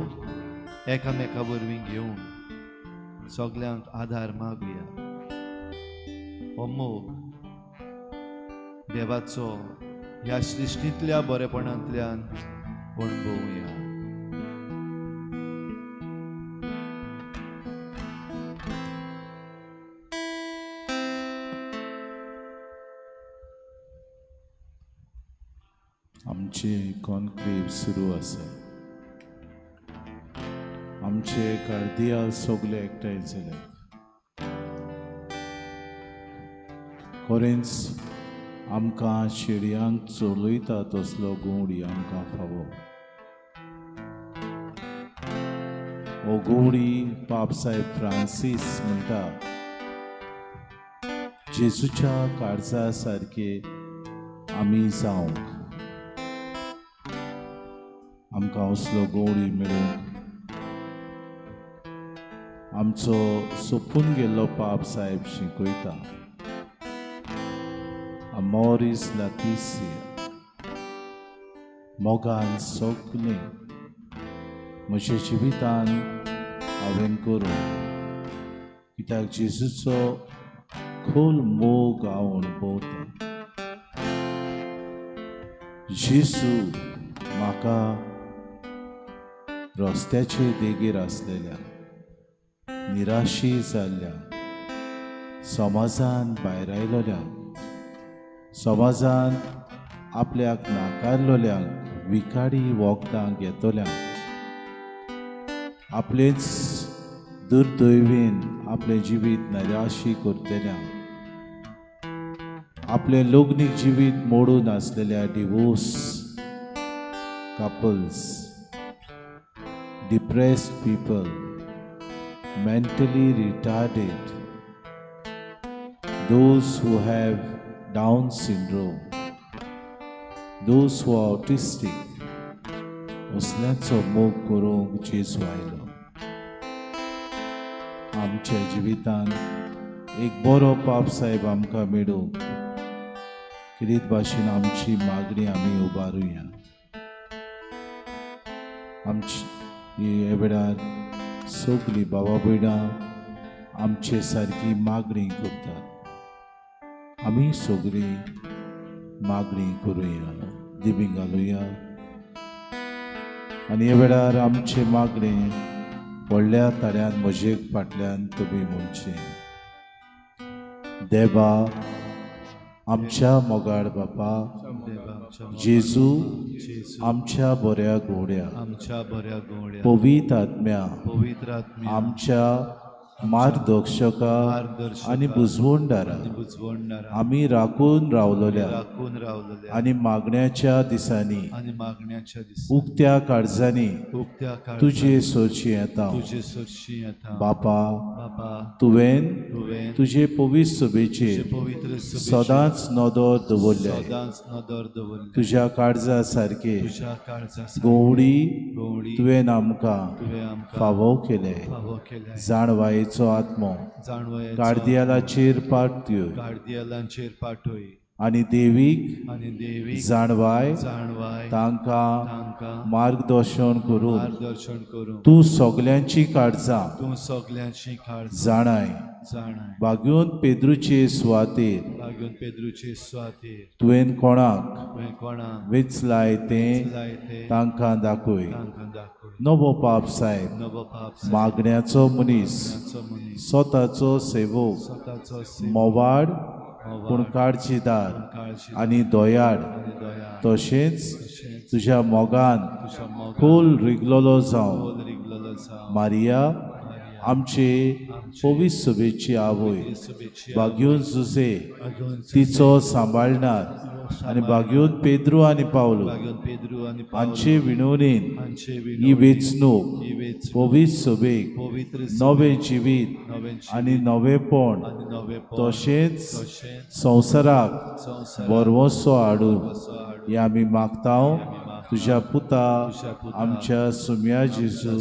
एकामेका वरवीं घेवन सगल्यांक आदार मागुया. हो मोग देवाचो ह्या सृश्टींतल्या बरेपणांतल्यान अणभवुया. आमचे कॉन्क्लेव सुरू आसा. आमचे कार्दियाल सगळे एकठांय जाल्यात. खरेंच आमकां शेडयांक चलयता तसलो गवडी आमकां फावो. हो गवडी पाप साहेब फ्रांसीस म्हणटा, जेजूच्या काळजा सारके आमी जावंक. आमकां असलो गवडी मेळूंक आमचो सोपून गेल्लो पाप साहेब शिकयता. अमोरिस लातिसिया, मोगान सगलें म्हज्या जिवितान हांवें करूं, कित्याक जेजूचो खोल मोग हांव अणभवतां. जेजू म्हाका रस्त्याचे देगेर आसलेल्या, निराशी जाल्ल्या, समाजान भायर आयलोल्या, समाजान आपल्याक नाकारलोल्यांक विकारी वखदां घेतोल्यांक आपलेच दुर्दैवीन आपले जिवीत नैराशी करतल्यांक आपले लग्नीक जिवीत मोडून आसलेल्या divorce couples depressed people, mentally retarded, those who have Down syndrome, those who are autistic, असल्यांचो मोग करूंक जेजू आयलो. आमच्या जिवितान एक बरो पाप साहेब आमकां मेळूंक कितें भाशेन आमची मागणी आमी उबारुया. आमची हे वेळार सगळीं भावा भयणां आमचे सारकी मागणी करतात. आमी सगळीं मागणी करुया, दिवी घालुया आनी हे वेळार आमचे मागणे व्हडल्या तळ्यान म्हजेक फाटल्यान तुमी म्हणचे. देवा आमच्या मोगाळ बापा जेजू आमच्या बऱ्या घोड्या पवित्र आत्म्या आमच्या मार्गदर्शका आनी बुजवणदारा आमी राखून रावलोल्या आनी मागण्याच्या दिसांनी उक्त्या काळजांनी तुजे सोरची येता. बापा तुवें तुजे पवित्र सभेचेर सदांच नदर दवरल्या. तुज्या काळजा सारके गवडी तुवें आमकां फावो केले. जाणवायेचो आत्मो कार्दियालाचेर पाठय आनी देवीक जाणवाय तांकां मार्गदर्शन करून तूं सगल्यांची काळजां जाणाय. बागून पेद्रूचे सुवातेर तुवें कोणाक वेचलाय तें तांकां दाखय. नवो पाप साहेब मागण्याचो मनीस स्वताचो सेवक मोवाड पूण काळजीदार आनी दोयाड तशेंच तुज्या मोगान खोल रिगलोलो जावं. मारिया आमचे पवित्र सभेची आवय बागयून जुजे तिचो सांबाळणार आनी बागयून पेद्रू आनी पावलो हांचे विणवणेन ही वेचणूक पवित्र सभेक नवे जिवीत आनी नवेपण तशेंच संवसाराक बरवंसो हाडून हे आमी मागतांव तुज्या पुता आमच्या सुम्या जेजू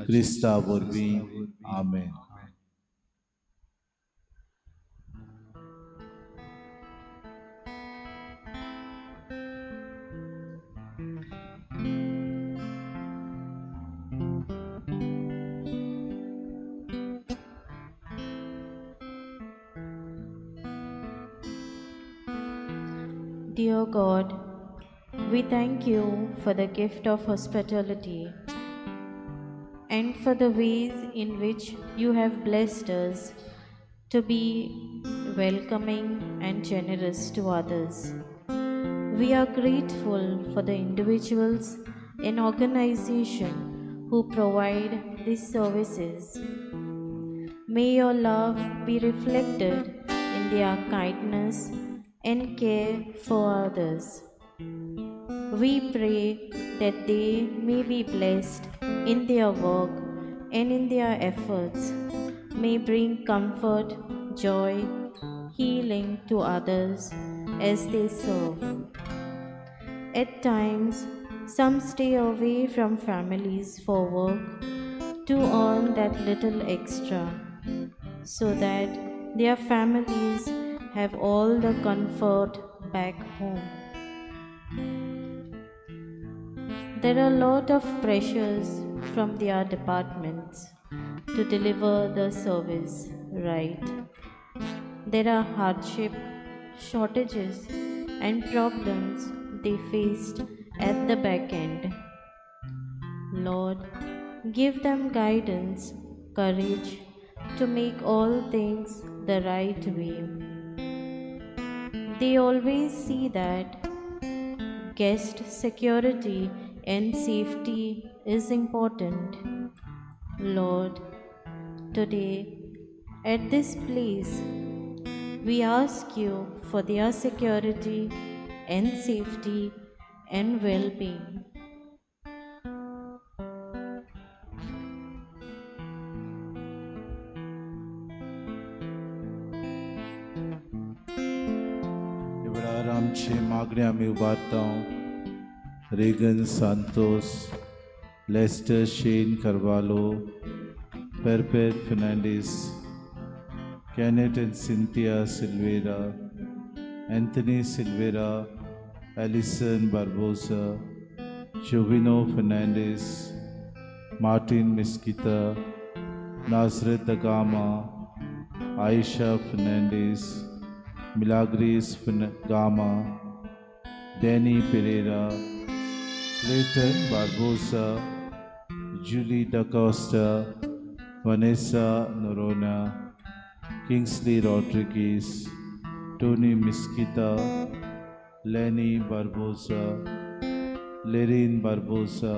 क्रिस्ता वरवीं. आमेन. Dear God, we thank you for the gift of hospitality and for the ways in which you have blessed us to be welcoming and generous to others. We are grateful for the individuals and organization who provide these services. May your love be reflected in their kindness and care for others. We pray that they may be blessed in their work and in their efforts, may bring comfort, joy, healing to others as they serve. At times, some stay away from families for work to earn that little extra, so that their families have all the comfort back home. There are a lot of pressures from their departments to deliver the service right. There are hardship, shortages, and problems they faced at the back end. Lord, give them guidance, courage to make all things the right way. They always see that guest security and safety is important. Lord, today at this place, we ask you for their security and safety and well-being. वेळार आमची मागणी आमी उबारता. Regan Santos, Lester Shane Carvalho, Perpet Fernandes, Kenneth and Cynthia Silveira, Anthony Silveira, Allison Barbosa, Jovino Fernandes, Martin Mesquita, Nazareth Gama, Aisha Fernandes, Milagris Gama, Danny Pereira, Clayton Barbosa, Julie Da Costa, Vanessa Norona, Kingsley Rodriguez, Tony Mesquita, Lenny Barbosa, Lerin Barbosa,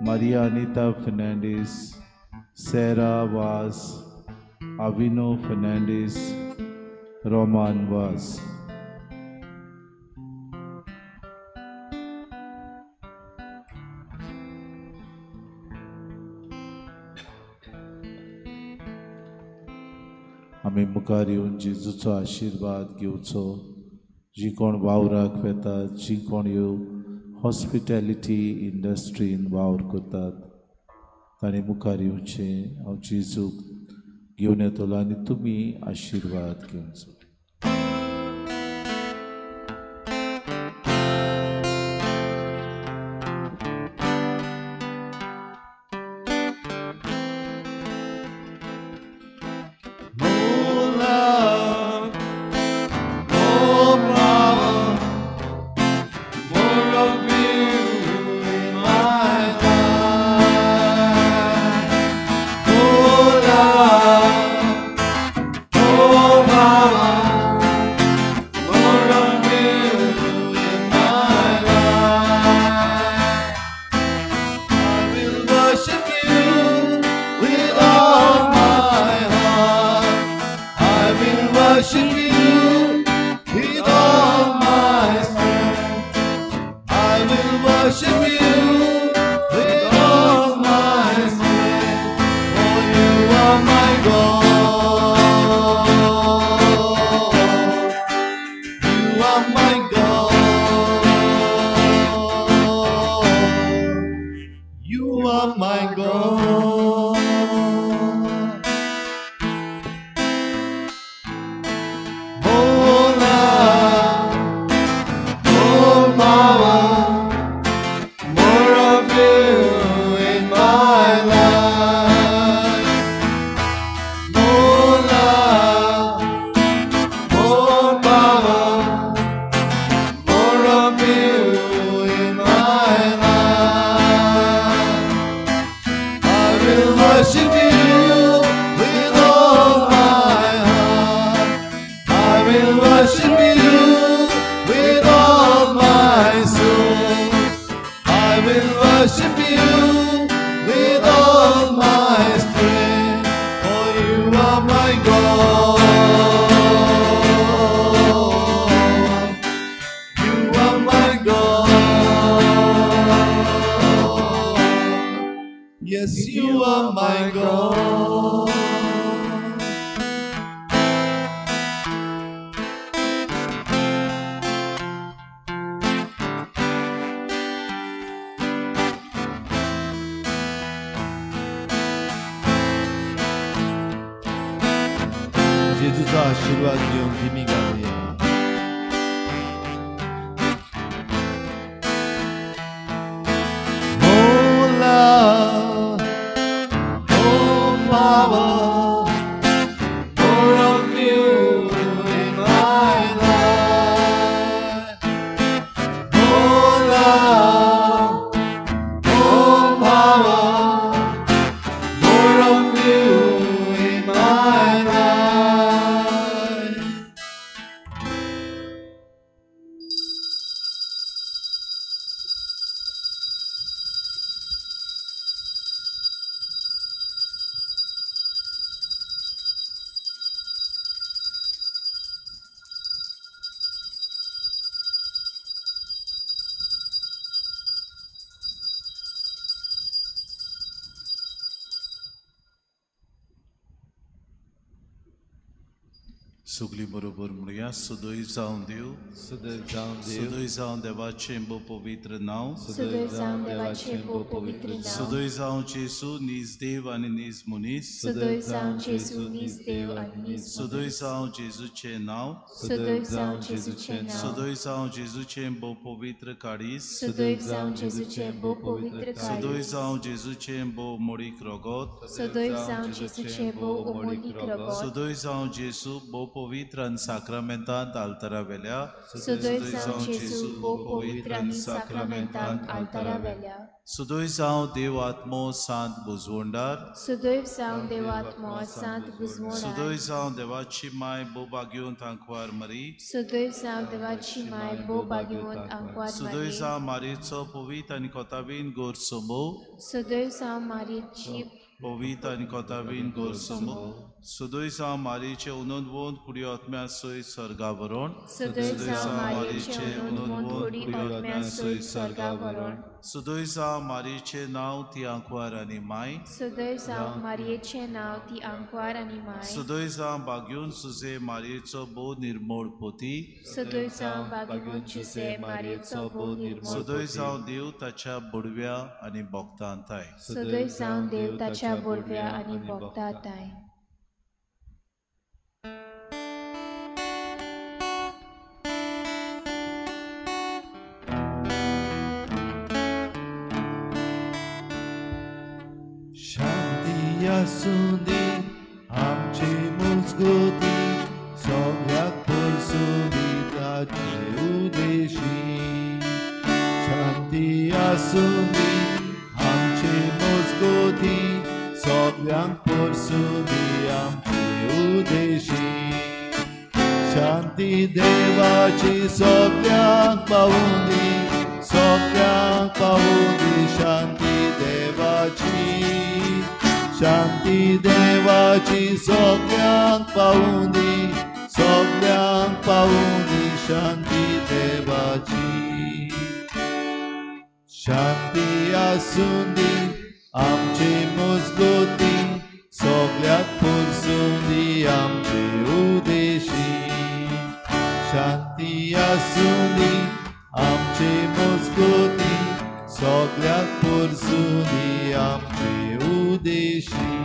Maria Anita Fernandez, Sarah Vaz, Avino Fernandez, Roman Vaz. आमी मुखार येवन जेजूचो आशिर्वाद घेवचो. जी कोण वावराक वेतात, जी कोण ह्यो हॉस्पिटॅलिटी इंडस्ट्रीन वावर करतात, तांणी मुखार येवचें. हांव जेजूक घेवन येतलो आनी तुमी आशिर्वाद घेवचो. जेजूचा आशीर्वाद घेऊन तिमी गावया. Oh love, oh power, more of you in my life. Oh love, oh power, more of you in my life. सगळी बरोबर म्हणूया. सुदैव जावं देव, सुदैव जावन देव, सुदैव जावं देवाचें बो पवित्र नांव, सुदैव जावन देवाचें बो पवित्र नांव, सुदैव जावं जेसू नीज देव आनी नीज मनीस, सुदैव जावन जेजू नीज देव आनी नीज सुदैव जावं जेजूचें नांव, सुदैव जावन जेजूचें नांव, सुदैव जावं जेजूचें बो पवित्र काळीज, सुदैव जावन जेजूचें बो पवित्र सुदैव काळीज, जावं जेजूचें बो मोडीक रोगोत, सुदैव जावन जेजूचें बो ओमोदीक रगत, सुदैव जावं जेसू बो पवित्र आनी साक्रामेंतांत आल्तारा वेल्या, सुदैव जावन जेजू बो पवित्र आनी साक्रामेंतांत आल्तारा वेल्या, सुदैव जावं देव आत्मो सांत बुजवंडार, सुदैव जावन देवात्मो सांत सुदैव बुजवणारा, जावं देवाची माय बो बागेवंत आंकवार मरी, सुदैव जावन देवाची माय बो बागेवंत आंकवार सुदैव मारी, जावं मारेचो पवित्र आनी कोतावीन गोर सोमो, सुदैव जावन मारीची पवित्र आनी कोतावीन गोर सोमो, सुदैव जावं मारीचे उनोदवंत कुडी आत्म्या सोय स्वर्गावरण, सुदैव जावन मारीचे उनोदवंत कुडी आत्म्या सोय स्वर्गावरण, सुदैव जावं मारीचे नांव ती आंकवार आनी माय, सुदैव जावन मारयेचें नांव ती आंकवार आनी माय, सुदैव जावं बागेवन सुजे मारयेचो बो निर्मळ पोती, सुदैव जावन बागेवंत जुसे मारयेचो बो निर्मळ, सुदैव जावं देव ताच्या बुडव्या आनी भोगतांताय, सुदैव जावन देव ताच्या बोडव्या आनी भोगताताय. शांती आसूं दी आमची मुजगती, सगळ्याक परसूं दिता ते उदेशी. शांती आसूं दी आमची मुजगती, सगळ्यांक परसूं दी आमची उदेशी. शांती देवाची सगळ्यांक पावूं दी, सगळ्यांक पावूं दी शांती देवाची. शांती देवाची सगळ्यांक पावूं दी, सगळ्यांक पावूं दी शांती देवाची. शांती आसूं दी आमची मजगती, सगळ्याक परसूं दी आमची उदेशी. शांती आसूं दी आमची मजगती, सगळ्याक परसूं दी आमची उदेशी.